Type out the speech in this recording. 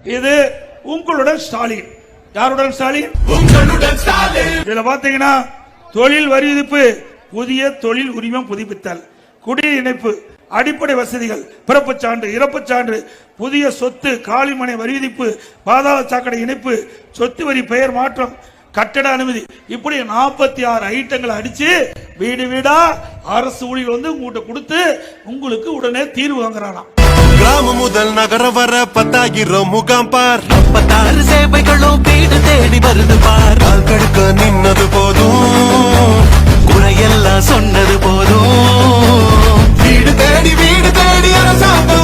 இது உங்களுடன் ஸ்டாலின். யாருடன் ஸ்டாலின்? இதுல பாத்தீங்கன்னா தொழில் வரி விதிப்பு, புதிய தொழில் உரிமம் புதுப்பித்தல், குடிநீர் இணைப்பு, அடிப்படை வசதிகள், பிறப்புச் சான்று, இறப்புச் சான்று, புதிய சொத்து, காலிமனை வரி விதிப்பு, பாதாள சாக்கடை இணைப்பு, சொத்து வரி பெயர் மாற்றம், கட்டட அனுமதி, இப்படி 46 ஐட்டங்களை அடிச்சு வீடு வீடா அரசு ஊழியர் வந்து உங்ககிட்ட கொடுத்து உங்களுக்கு உடனே தீர்வு வாங்குறானா. கிராமம் முதல் நகர வர 10,000 முகாம் பார், 46 சேவைகளும் வீடு தேடி வருது பார். கால் கடுக்க நின்னது போதும், குறையெல்லாம் சொன்னது போதும். வீடு தேடி அரசாங்கம்